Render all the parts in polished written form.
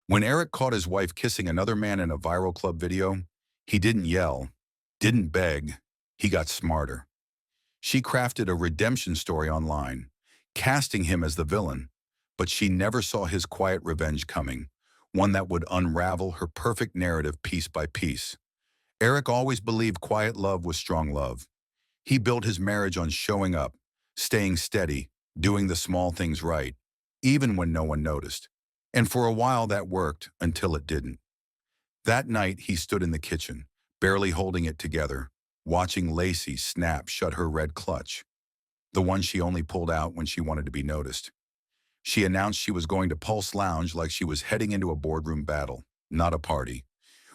When Eric caught his wife kissing another man in a viral club video, he didn't yell, didn't beg, he got smarter. She crafted a redemption story online, casting him as the villain, but she never saw his quiet revenge coming, one that would unravel her perfect narrative piece by piece. Eric always believed quiet love was strong love. He built his marriage on showing up, staying steady, doing the small things right, even when no one noticed. And for a while that worked until it didn't. That night he stood in the kitchen, barely holding it together, watching Lacey snap shut her red clutch, the one she only pulled out when she wanted to be noticed. She announced she was going to Pulse Lounge like she was heading into a boardroom battle, not a party.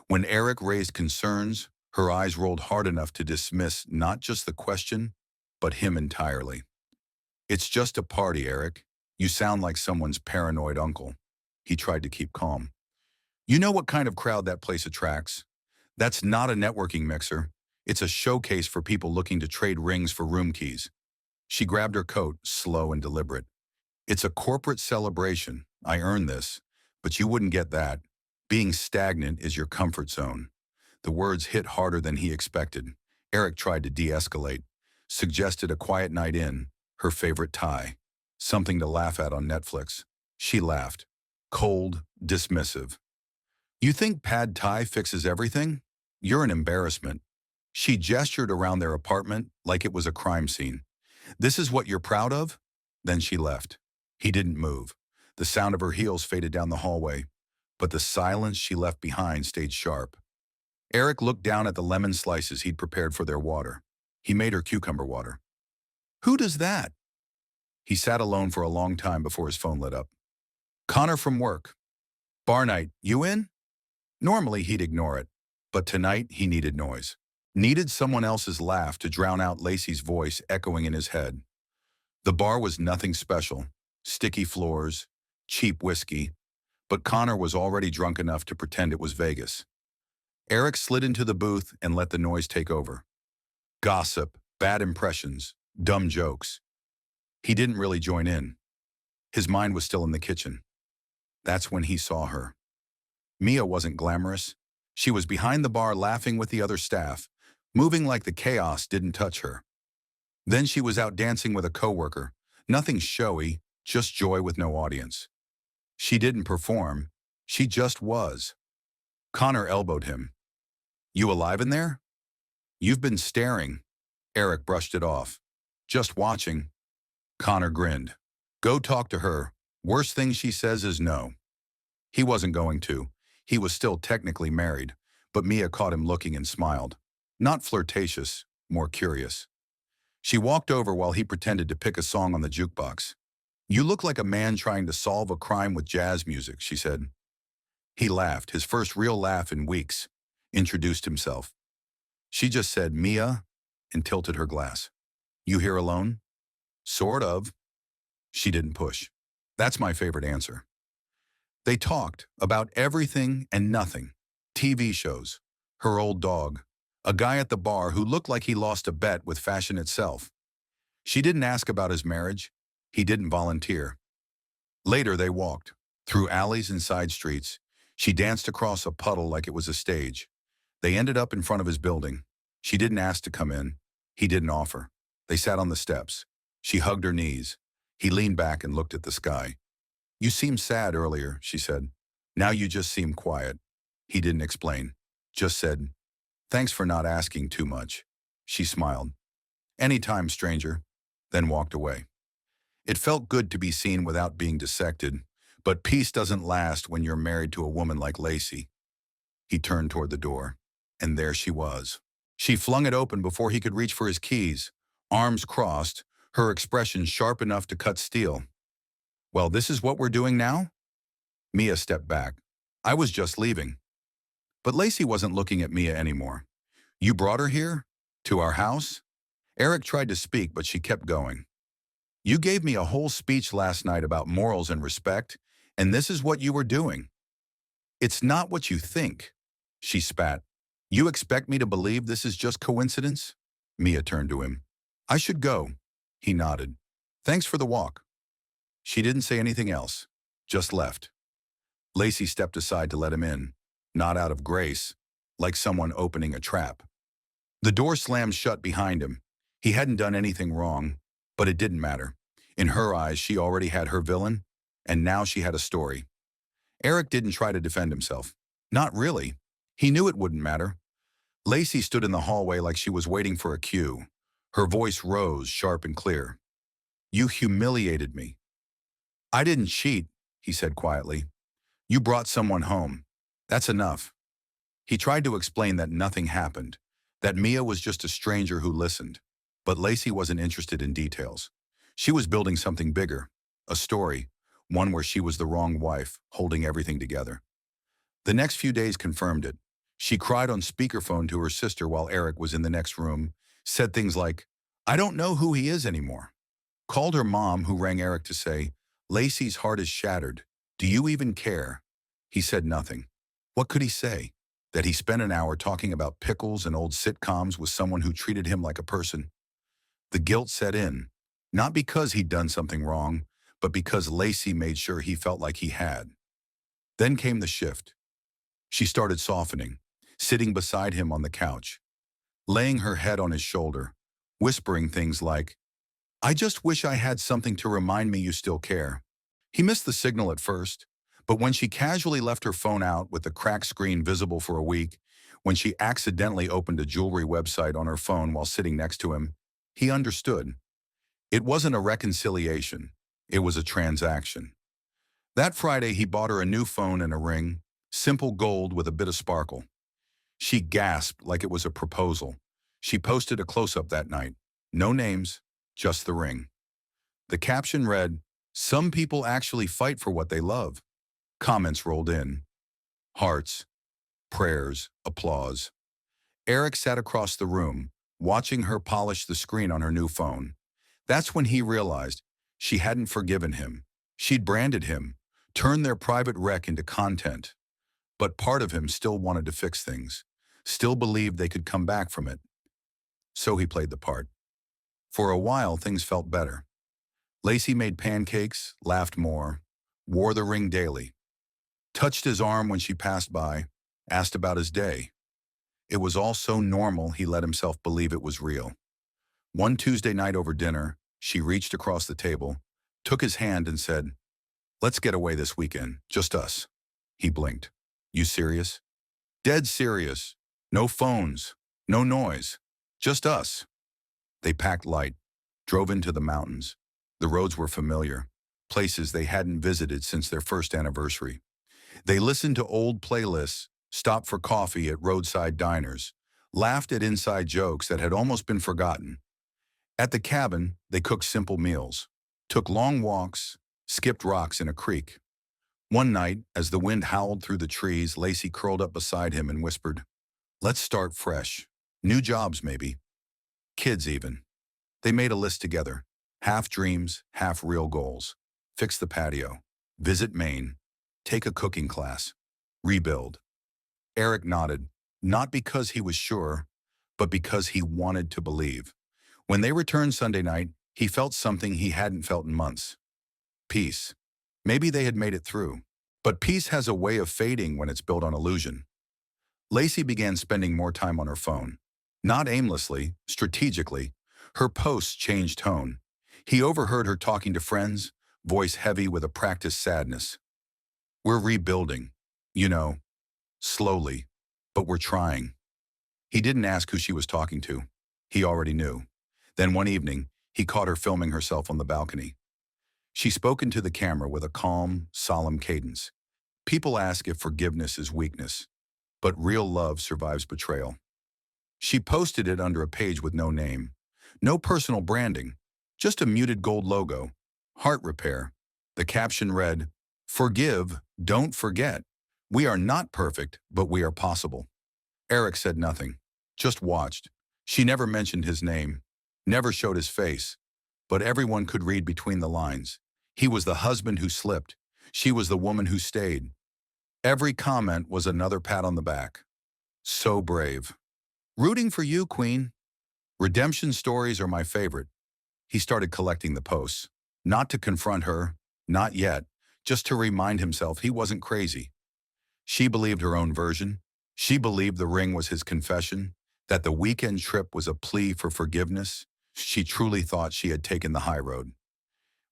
When Eric raised concerns, her eyes rolled hard enough to dismiss not just the question, but him entirely. "It's just a party, Eric. You sound like someone's paranoid uncle." He tried to keep calm. "You know what kind of crowd that place attracts? That's not a networking mixer. It's a showcase for people looking to trade rings for room keys." She grabbed her coat, slow and deliberate. "It's a corporate celebration. I earned this. But you wouldn't get that. Being stagnant is your comfort zone." The words hit harder than he expected. Eric tried to de-escalate, suggested a quiet night in, her favorite Thai, something to laugh at on Netflix. She laughed, cold, dismissive. "You think Pad Thai fixes everything? You're an embarrassment." She gestured around their apartment like it was a crime scene. "This is what you're proud of?" Then she left. He didn't move. The sound of her heels faded down the hallway, but the silence she left behind stayed sharp. Eric looked down at the lemon slices he'd prepared for their water. He made her cucumber water. "Who does that?" He sat alone for a long time before his phone lit up. "Connor from work. Bar night, you in?" Normally he'd ignore it, but tonight he needed noise. Needed someone else's laugh to drown out Lacey's voice echoing in his head. The bar was nothing special. Sticky floors, cheap whiskey, but Connor was already drunk enough to pretend it was Vegas. Eric slid into the booth and let the noise take over. Gossip, bad impressions, dumb jokes. He didn't really join in. His mind was still in the kitchen. That's when he saw her. Mia wasn't glamorous. She was behind the bar laughing with the other staff, moving like the chaos didn't touch her. Then she was out dancing with a coworker. Nothing showy, just joy with no audience. She didn't perform. She just was. Connor elbowed him. "You alive in there?" "You've been staring." Eric brushed it off. "Just watching." Connor grinned. "Go talk to her. Worst thing she says is no." He wasn't going to. He was still technically married, but Mia caught him looking and smiled. Not flirtatious, more curious. She walked over while he pretended to pick a song on the jukebox. "You look like a man trying to solve a crime with jazz music," she said. He laughed, his first real laugh in weeks, introduced himself. She just said, "Mia," and tilted her glass. "You here alone?" "Sort of." She didn't push. That's my favorite answer. They talked about everything and nothing. TV shows, her old dog, a guy at the bar who looked like he lost a bet with fashion itself. She didn't ask about his marriage. He didn't volunteer. Later they walked, through alleys and side streets. She danced across a puddle like it was a stage. They ended up in front of his building. She didn't ask to come in. He didn't offer. They sat on the steps. She hugged her knees. He leaned back and looked at the sky. "You seemed sad earlier," she said. "Now you just seem quiet." He didn't explain. Just said, "Thanks for not asking too much." She smiled. "Anytime, stranger," then walked away. It felt good to be seen without being dissected, but peace doesn't last when you're married to a woman like Lacey. He turned toward the door, and there she was. She flung it open before he could reach for his keys, arms crossed, her expression sharp enough to cut steel. "Well, this is what we're doing now?" Mia stepped back. "I was just leaving." But Lacey wasn't looking at Mia anymore. "You brought her here? To our house?" Eric tried to speak, but she kept going. "You gave me a whole speech last night about morals and respect, and this is what you were doing." "It's not what you think," she spat. "You expect me to believe this is just coincidence?" Mia turned to him. "I should go." He nodded. "Thanks for the walk." She didn't say anything else, just left. Lacey stepped aside to let him in, not out of grace, like someone opening a trap. The door slammed shut behind him. He hadn't done anything wrong, but it didn't matter. In her eyes, she already had her villain, and now she had a story. Eric didn't try to defend himself. Not really. He knew it wouldn't matter. Lacey stood in the hallway like she was waiting for a cue. Her voice rose, sharp and clear. "You humiliated me." "I didn't cheat," he said quietly. "You brought someone home. That's enough." He tried to explain that nothing happened, that Mia was just a stranger who listened. But Lacey wasn't interested in details. She was building something bigger, a story, one where she was the wrong wife, holding everything together. The next few days confirmed it. She cried on speakerphone to her sister while Eric was in the next room, said things like, "I don't know who he is anymore." Called her mom, who rang Eric to say, "Lacey's heart is shattered. Do you even care?" He said nothing. What could he say? That he spent an hour talking about pickles and old sitcoms with someone who treated him like a person? The guilt set in, not because he'd done something wrong, but because Lacey made sure he felt like he had. Then came the shift. She started softening, sitting beside him on the couch, laying her head on his shoulder, whispering things like, "I just wish I had something to remind me you still care." He missed the signal at first, but when she casually left her phone out with the cracked screen visible for a week, when she accidentally opened a jewelry website on her phone while sitting next to him, he understood. It wasn't a reconciliation. It was a transaction. That Friday, he bought her a new phone and a ring, simple gold with a bit of sparkle. She gasped like it was a proposal. She posted a close-up that night. No names, just the ring. The caption read, "Some people actually fight for what they love." Comments rolled in. Hearts, prayers, applause. Eric sat across the room, watching her polish the screen on her new phone. That's when he realized she hadn't forgiven him. She'd branded him, turned their private wreck into content. But part of him still wanted to fix things, still believed they could come back from it. So he played the part. For a while, things felt better. Lacey made pancakes, laughed more, wore the ring daily, touched his arm when she passed by, asked about his day. It was all so normal he let himself believe it was real. One Tuesday night over dinner, she reached across the table, took his hand and said, "Let's get away this weekend, just us." He blinked. "You serious?" "Dead serious. No phones, no noise, just us." They packed light, drove into the mountains. The roads were familiar, places they hadn't visited since their first anniversary. They listened to old playlists, stopped for coffee at roadside diners, laughed at inside jokes that had almost been forgotten. At the cabin, they cooked simple meals, took long walks, skipped rocks in a creek. One night, as the wind howled through the trees, Lacey curled up beside him and whispered, "Let's start fresh. New jobs, maybe. Kids, even." They made a list together. Half dreams, half real goals. Fix the patio. Visit Maine. Take a cooking class. Rebuild. Eric nodded, not because he was sure, but because he wanted to believe. When they returned Sunday night, he felt something he hadn't felt in months. Peace. Maybe they had made it through. But peace has a way of fading when it's built on illusion. Lacey began spending more time on her phone. Not aimlessly, strategically. Her posts changed tone. He overheard her talking to friends, voice heavy with a practiced sadness. "We're rebuilding. You know, slowly. But we're trying." He didn't ask who she was talking to. He already knew. Then one evening, he caught her filming herself on the balcony. She spoke into the camera with a calm, solemn cadence. People ask if forgiveness is weakness, but real love survives betrayal. She posted it under a page with no name, no personal branding, just a muted gold logo, Heart Repair. The caption read, "Forgive, don't forget. We are not perfect, but we are possible." Eric said nothing, just watched. She never mentioned his name, never showed his face, but everyone could read between the lines. He was the husband who slipped. She was the woman who stayed. Every comment was another pat on the back. So brave. "Rooting for you, Queen." Redemption stories are my favorite. He started collecting the posts. Not to confront her, not yet, just to remind himself he wasn't crazy. She believed her own version. She believed the ring was his confession, that the weekend trip was a plea for forgiveness. She truly thought she had taken the high road.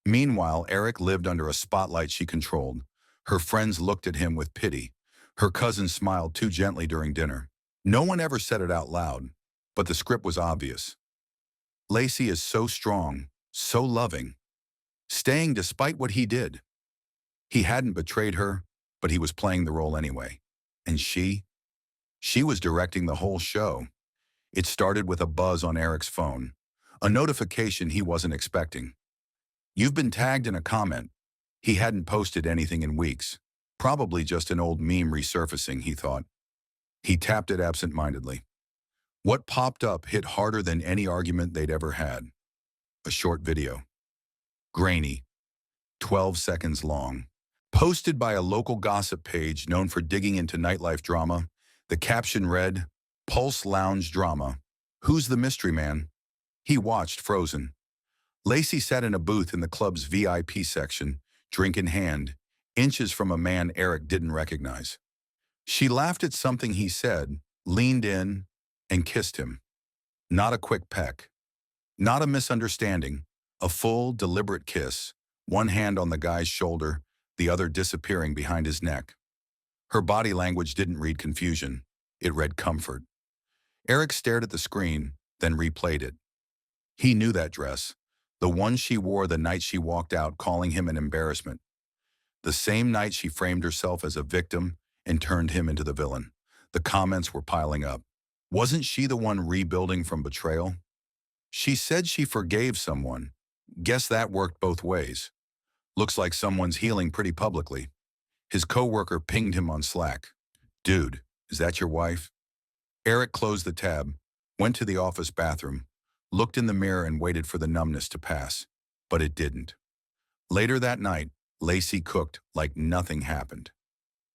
Meanwhile, Eric lived under a spotlight she controlled. Her friends looked at him with pity. Her cousin smiled too gently during dinner. No one ever said it out loud, but the script was obvious. Lacey is so strong, so loving, staying despite what he did. He hadn't betrayed her, but he was playing the role anyway. And she was directing the whole show. It started with a buzz on Eric's phone, a notification he wasn't expecting. "You've been tagged in a comment." He hadn't posted anything in weeks. Probably just an old meme resurfacing, he thought. He tapped it absent-mindedly. What popped up hit harder than any argument they'd ever had. A short video. Grainy. 12 seconds long. Posted by a local gossip page known for digging into nightlife drama, the caption read, "Pulse Lounge Drama. Who's the mystery man?" He watched, frozen. Lacey sat in a booth in the club's VIP section, drink in hand, inches from a man Eric didn't recognize. She laughed at something he said, leaned in, and kissed him. Not a quick peck. Not a misunderstanding. A full, deliberate kiss, one hand on the guy's shoulder, the other disappearing behind his neck. Her body language didn't read confusion. It read comfort. Eric stared at the screen, then replayed it. He knew that dress, the one she wore the night she walked out calling him an embarrassment. The same night she framed herself as a victim and turned him into the villain. The comments were piling up. Wasn't she the one rebuilding from betrayal? She said she forgave someone. Guess that worked both ways. Looks like someone's healing pretty publicly. His coworker pinged him on Slack. "Dude, is that your wife?" Eric closed the tab, went to the office bathroom, looked in the mirror and waited for the numbness to pass. But it didn't. Later that night, Lacey cooked like nothing happened.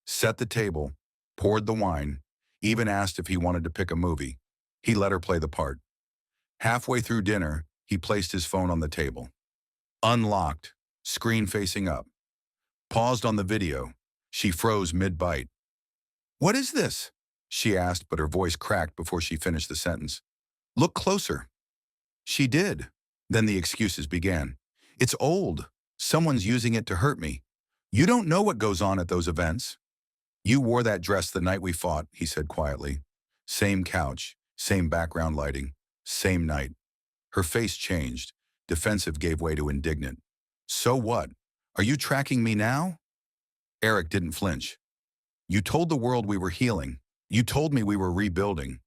Set the table, poured the wine, even asked if he wanted to pick a movie. He let her play the part. Halfway through dinner, he placed his phone on the table. Unlocked, screen facing up. Paused on the video. She froze mid-bite. "What is this?" she asked, but her voice cracked before she finished the sentence. "Look closer." She did. Then the excuses began. "It's old. Someone's using it to hurt me. You don't know what goes on at those events." "You wore that dress the night we fought," he said quietly. Same couch, same background lighting, same night. Her face changed. Defensive gave way to indignant. "So what? Are you tracking me now?" Eric didn't flinch. "You told the world we were healing. You told me we were rebuilding."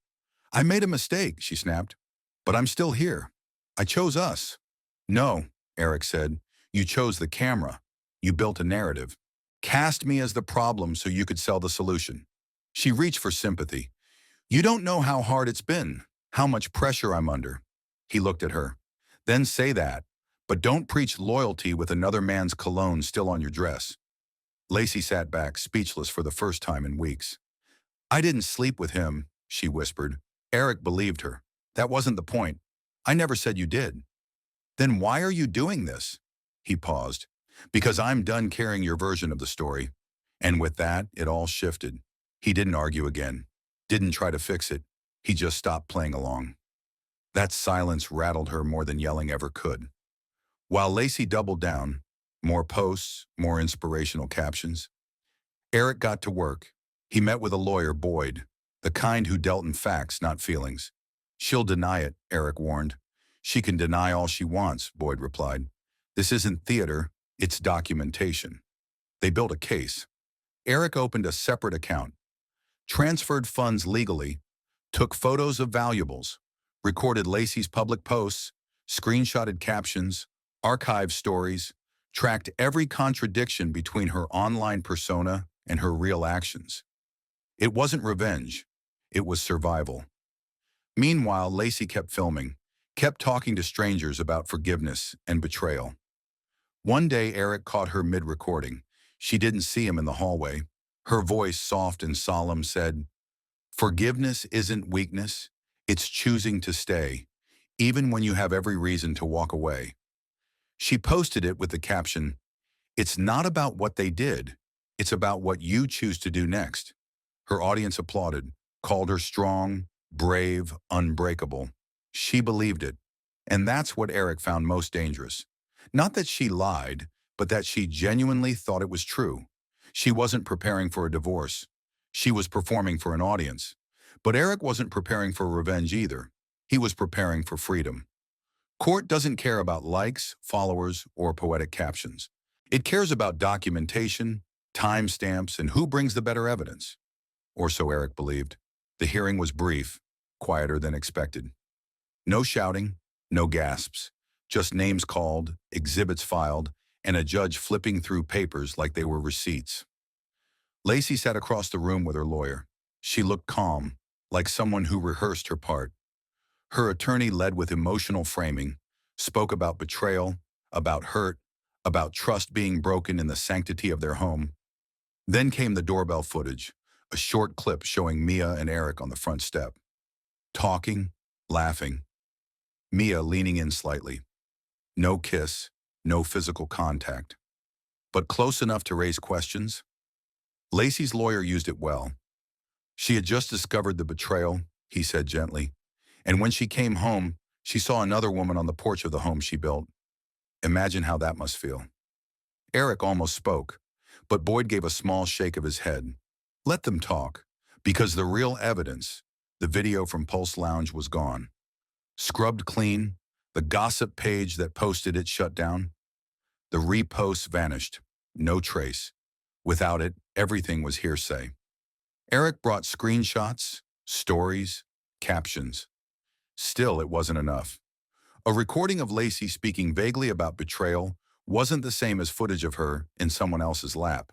"I made a mistake," she snapped. "But I'm still here. I chose us." "No," Eric said. "You chose the camera. You built a narrative. Cast me as the problem so you could sell the solution." She reached for sympathy. "You don't know how hard it's been, how much pressure I'm under." He looked at her. "Then say that, but don't preach loyalty with another man's cologne still on your dress." Lacey sat back, speechless for the first time in weeks. "I didn't sleep with him," she whispered. Eric believed her. "That wasn't the point. I never said you did." "Then why are you doing this?" He paused. "Because I'm done carrying your version of the story." And with that, it all shifted. He didn't argue again. Didn't try to fix it. He just stopped playing along. That silence rattled her more than yelling ever could. While Lacey doubled down, more posts, more inspirational captions, Eric got to work. He met with a lawyer, Boyd, the kind who dealt in facts, not feelings. "She'll deny it," Eric warned. "She can deny all she wants," Boyd replied. "This isn't theater, it's documentation." They built a case. Eric opened a separate account, transferred funds legally, took photos of valuables, recorded Lacey's public posts, screenshotted captions, archived stories, tracked every contradiction between her online persona and her real actions. It wasn't revenge. It was survival. Meanwhile, Lacey kept filming, kept talking to strangers about forgiveness and betrayal. One day, Eric caught her mid-recording. She didn't see him in the hallway. Her voice, soft and solemn, said, "Forgiveness isn't weakness. It's choosing to stay, even when you have every reason to walk away." She posted it with the caption, "It's not about what they did. It's about what you choose to do next. Her audience applauded, called her strong, brave, unbreakable. She believed it. And that's what Eric found most dangerous. Not that she lied, but that she genuinely thought it was true. She wasn't preparing for a divorce. She was performing for an audience. But Eric wasn't preparing for revenge either. He was preparing for freedom. Court doesn't care about likes, followers, or poetic captions. It cares about documentation, timestamps, and who brings the better evidence. Or so Eric believed. The hearing was brief, quieter than expected. No shouting, no gasps, just names called, exhibits filed, and a judge flipping through papers like they were receipts. Lacey sat across the room with her lawyer. She looked calm, like someone who rehearsed her part. Her attorney led with emotional framing, spoke about betrayal, about hurt, about trust being broken in the sanctity of their home. Then came the doorbell footage, a short clip showing Mia and Eric on the front step. Talking, laughing. Mia leaning in slightly. No kiss, no physical contact. But close enough to raise questions. Lacey's lawyer used it well. She had just discovered the betrayal, he said gently. And when she came home, she saw another woman on the porch of the home she built. Imagine how that must feel. Eric almost spoke, but Boyd gave a small shake of his head. Let them talk, because the real evidence, the video from Pulse Lounge, was gone. Scrubbed clean, the gossip page that posted it shut down. The reposts vanished, no trace. Without it, everything was hearsay. Eric brought screenshots, stories, captions. Still, it wasn't enough. A recording of Lacey speaking vaguely about betrayal wasn't the same as footage of her in someone else's lap.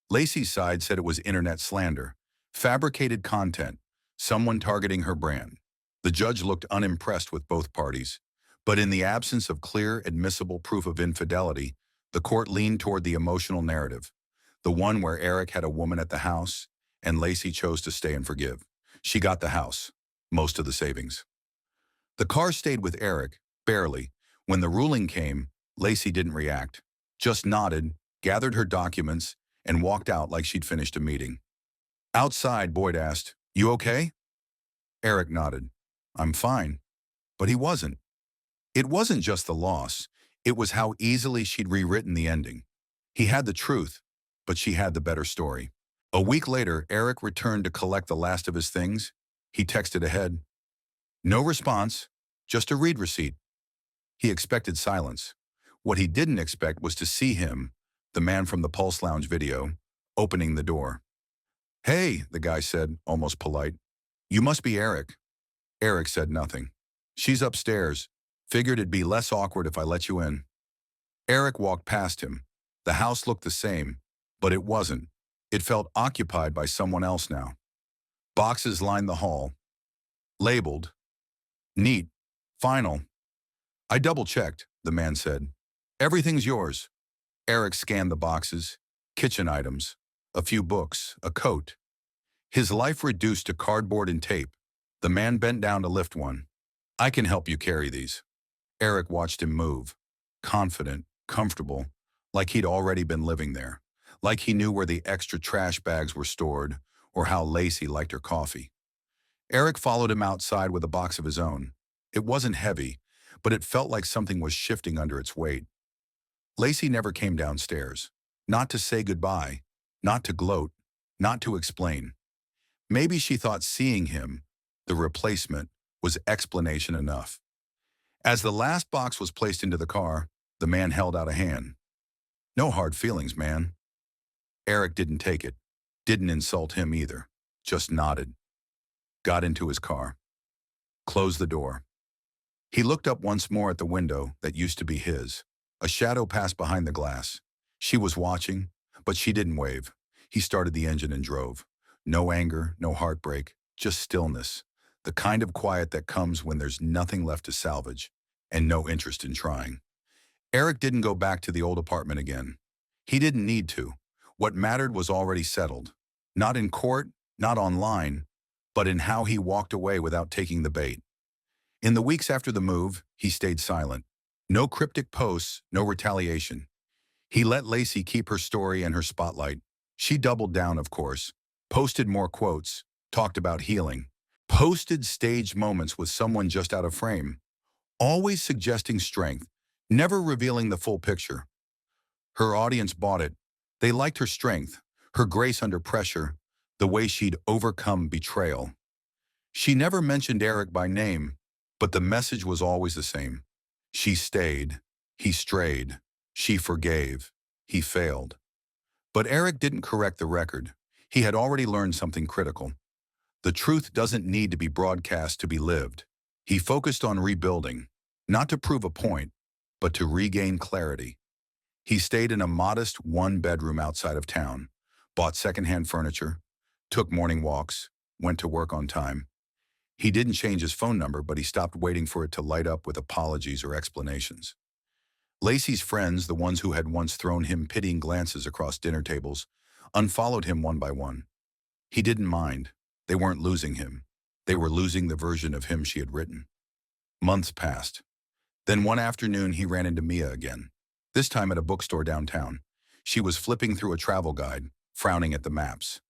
Lacey's side said it was internet slander, fabricated content, someone targeting her brand. The judge looked unimpressed with both parties, but in the absence of clear, admissible proof of infidelity, the court leaned toward the emotional narrative, the one where Eric had a woman at the house and Lacey chose to stay and forgive. She got the house, most of the savings. The car stayed with Eric, barely. When the ruling came, Lacey didn't react, just nodded, gathered her documents, and walked out like she'd finished a meeting. Outside, Boyd asked, "You okay?" Eric nodded. "I'm fine." But he wasn't. It wasn't just the loss. It was how easily she'd rewritten the ending. He had the truth, but she had the better story. A week later, Eric returned to collect the last of his things. He texted ahead. No response, just a read receipt. He expected silence. What he didn't expect was to see him, the man from the Pulse Lounge video, opening the door. "Hey," the guy said, almost polite. "You must be Eric." Eric said nothing. "She's upstairs. Figured it'd be less awkward if I let you in." Eric walked past him. The house looked the same, but it wasn't. It felt occupied by someone else now. Boxes lined the hall. Labeled. Neat. Final. "I double-checked," the man said. "Everything's yours." Eric scanned the boxes. Kitchen items. A few books. A coat. His life reduced to cardboard and tape. The man bent down to lift one. "I can help you carry these." Eric watched him move. Confident, comfortable, like he'd already been living there. Like he knew where the extra trash bags were stored, or how Lacey liked her coffee. Eric followed him outside with a box of his own. It wasn't heavy, but it felt like something was shifting under its weight. Lacey never came downstairs. Not to say goodbye, not to gloat, not to explain. Maybe she thought seeing him, the replacement, was explanation enough. As the last box was placed into the car, the man held out a hand. "No hard feelings, man." Eric didn't take it, didn't insult him either, just nodded. Got into his car. Closed the door. He looked up once more at the window that used to be his. A shadow passed behind the glass. She was watching, but she didn't wave. He started the engine and drove. No anger, no heartbreak, just stillness. The kind of quiet that comes when there's nothing left to salvage, and no interest in trying. Eric didn't go back to the old apartment again. He didn't need to. What mattered was already settled. Not in court, not online, but in how he walked away without taking the bait. In the weeks after the move, he stayed silent. No cryptic posts, no retaliation. He let Lacey keep her story and her spotlight. She doubled down, of course, posted more quotes, talked about healing, posted staged moments with someone just out of frame, always suggesting strength, never revealing the full picture. Her audience bought it. They liked her strength, her grace under pressure, the way she'd overcome betrayal. She never mentioned Eric by name, but the message was always the same. She stayed. He strayed. She forgave. He failed. But Eric didn't correct the record. He had already learned something critical. The truth doesn't need to be broadcast to be lived. He focused on rebuilding, not to prove a point, but to regain clarity. He stayed in a modest one-bedroom outside of town, bought secondhand furniture, took morning walks, went to work on time. He didn't change his phone number, but he stopped waiting for it to light up with apologies or explanations. Lacey's friends, the ones who had once thrown him pitying glances across dinner tables, unfollowed him one by one. He didn't mind. They weren't losing him. They were losing the version of him she had written. Months passed. Then one afternoon he ran into Mia again, this time at a bookstore downtown. She was flipping through a travel guide, frowning at the maps.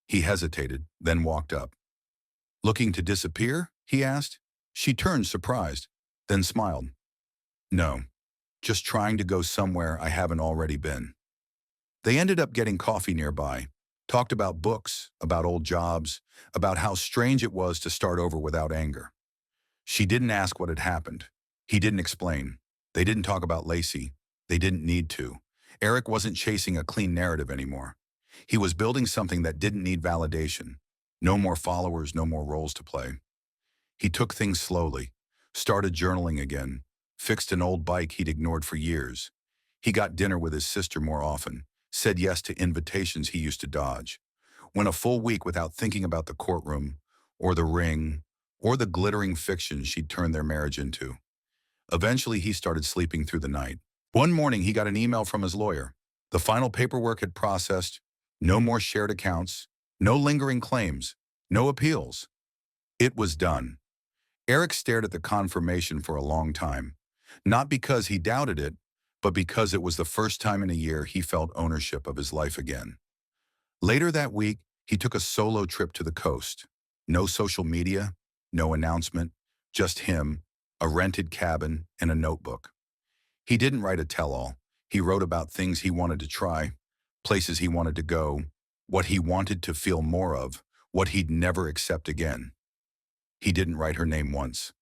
He hesitated, then walked up. "Looking to disappear?" he asked. She turned, surprised, then smiled. "No, just trying to go somewhere I haven't already been." They ended up getting coffee nearby, talked about books, about old jobs, about how strange it was to start over without anger. She didn't ask what had happened. He didn't explain. They didn't talk about Lacey. They didn't need to. Eric wasn't chasing a clean narrative anymore. He was building something that didn't need validation. No more followers, no more roles to play. He took things slowly, started journaling again, fixed an old bike he'd ignored for years. He got dinner with his sister more often, said yes to invitations he used to dodge. Went a full week without thinking about the courtroom, or the ring, or the glittering fiction she'd turned their marriage into. Eventually, he started sleeping through the night. One morning, he got an email from his lawyer. The final paperwork had processed, no more shared accounts, no lingering claims, no appeals. It was done. Eric stared at the confirmation for a long time, not because he doubted it, but because it was the first time in a year he felt ownership of his life again. Later that week, he took a solo trip to the coast. No social media, no announcement, just him, a rented cabin, and a notebook. He didn't write a tell-all. He wrote about things he wanted to try, places he wanted to go, what he wanted to feel more of, what he'd never accept again. He didn't write her name once.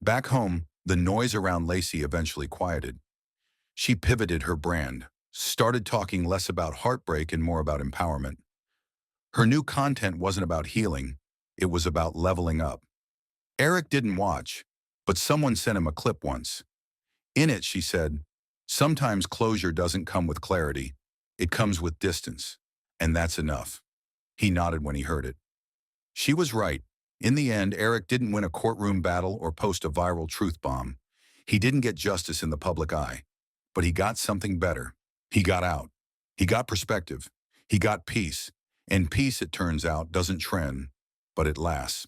Back home, the noise around Lacey eventually quieted. She pivoted her brand, started talking less about heartbreak and more about empowerment. Her new content wasn't about healing, it was about leveling up. Eric didn't watch, but someone sent him a clip once. In it, she said, "Sometimes closure doesn't come with clarity, it comes with distance, and that's enough." He nodded when he heard it. She was right. In the end, Eric didn't win a courtroom battle or post a viral truth bomb. He didn't get justice in the public eye, but he got something better. He got out. He got perspective. He got peace. And peace, it turns out, doesn't trend, but it lasts.